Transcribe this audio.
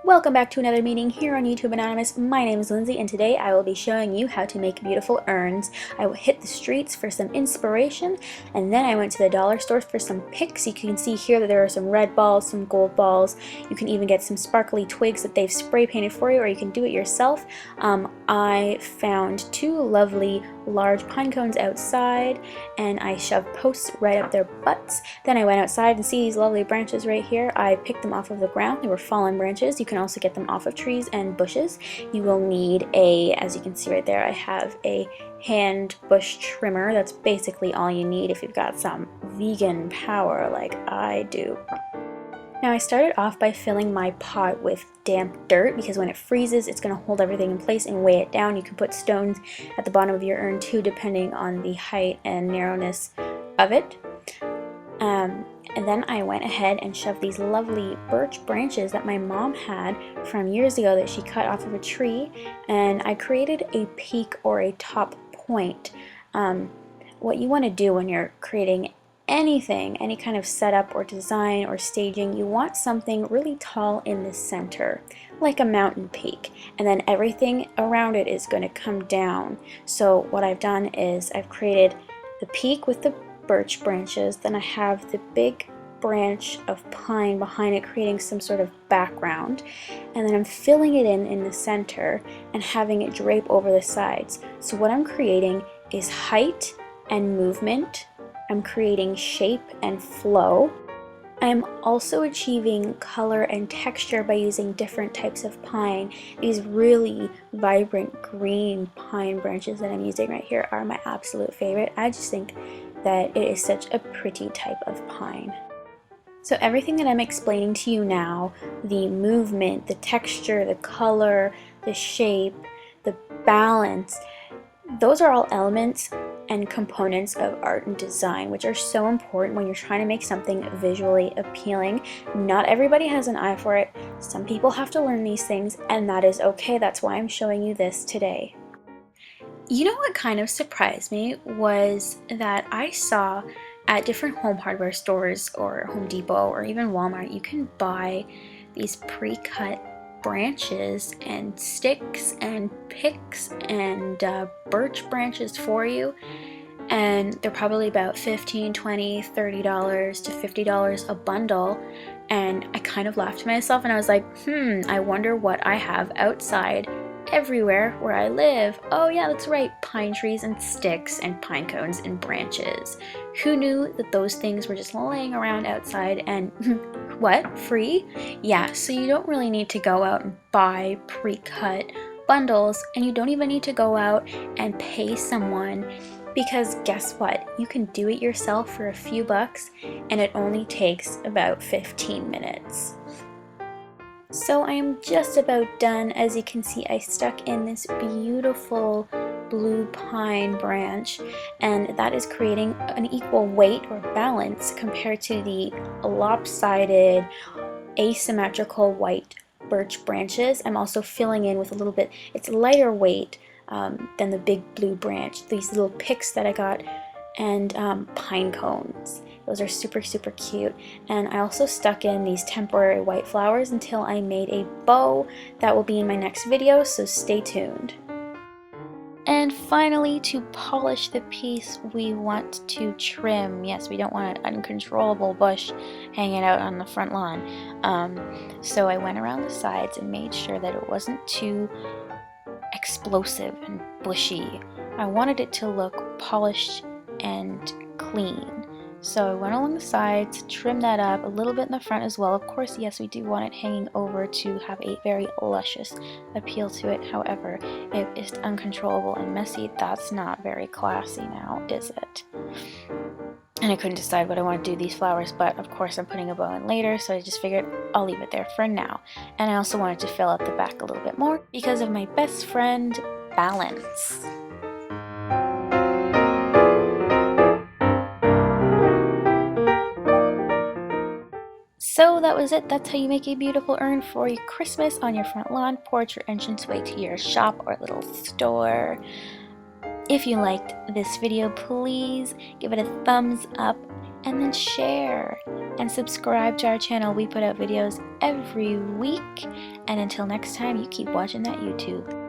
Welcome back to another meeting here on YouTube Anonymous. My name is Lindsay and today I will be showing you how to make beautiful urns. I hit the streets for some inspiration and then I went to the dollar store for some picks. You can see here that there are some red balls, some gold balls. You can even get some sparkly twigs that they've spray painted for you, or you can do it yourself. I found two lovely large pine cones outside and I shoved posts right up their butts. Then I went outside and see these lovely branches right here. I picked them off of the ground. They were fallen branches. You can also get them off of trees and bushes. You will need as you can see right there, I have a hand bush trimmer. That's basically all you need if you've got some vegan power like I do. Now I started off by filling my pot with damp dirt because when it freezes it's going to hold everything in place and weigh it down. You can put stones at the bottom of your urn too, depending on the height and narrowness of it. And then I went ahead and shoved these lovely birch branches that my mom had from years ago that she cut off of a tree, and I created a peak or a top point. What you want to do when you're creating anything, any kind of setup or design or staging, you want something really tall in the center, like a mountain peak, and then everything around it is going to come down. So what I've done is I've created the peak with the birch branches, then I have the big branch of pine behind it creating some sort of background, and then I'm filling it in the center and having it drape over the sides. So what I'm creating is height and movement. I'm creating shape and flow. I'm also achieving color and texture by using different types of pine. These really vibrant green pine branches that I'm using right here are my absolute favorite. I just think that it is such a pretty type of pine. So everything that I'm explaining to you now, the movement, the texture, the color, the shape, the balance, those are all elements and components of art and design, which are so important when you're trying to make something visually appealing. Not everybody has an eye for it. Some people have to learn these things, and that is okay. That's why I'm showing you this today. You know what kind of surprised me was that I saw at different home hardware stores or Home Depot or even Walmart, you can buy these pre-cut branches and sticks and picks and birch branches for you, and they're probably about $15, $20, $30 to $50 a bundle. And I kind of laughed to myself and I was like, I wonder what I have outside everywhere where I live. Oh yeah, that's right, pine trees and sticks and pine cones and branches. Who knew that those things were just laying around outside and what, free? Yeah, so you don't really need to go out and buy pre-cut bundles, and you don't even need to go out and pay someone, because guess what? You can do it yourself for a few bucks and it only takes about 15 minutes. So I am just about done. As you can see, I stuck in this beautiful blue pine branch, and that is creating an equal weight or balance compared to the lopsided, asymmetrical white birch branches. I'm also filling in with a little bit, it's lighter weight than the big blue branch. These little picks that I got, and pine cones. Those are super cute. And I also stuck in these temporary white flowers until I made a bow. That will be in my next video, so stay tuned. And finally, to polish the piece, we want to trim. Yes, we don't want an uncontrollable bush hanging out on the front lawn. So I went around the sides and made sure that it wasn't too explosive and bushy. I wanted it to look polished and clean. So I went along the sides, trimmed that up a little bit in the front as well. Of course, yes, we do want it hanging over to have a very luscious appeal to it. However, if it's uncontrollable and messy, that's not very classy now, is it? And I couldn't decide what I want to do with these flowers, but of course I'm putting a bow in later, so I just figured I'll leave it there for now. And I also wanted to fill out the back a little bit more because of my best friend, balance. So that was it. That's how you make a beautiful urn for your Christmas on your front lawn, porch, or entranceway to your shop or little store. If you liked this video, please give it a thumbs up and then share and subscribe to our channel. We put out videos every week, and until next time, you keep watching that YouTube.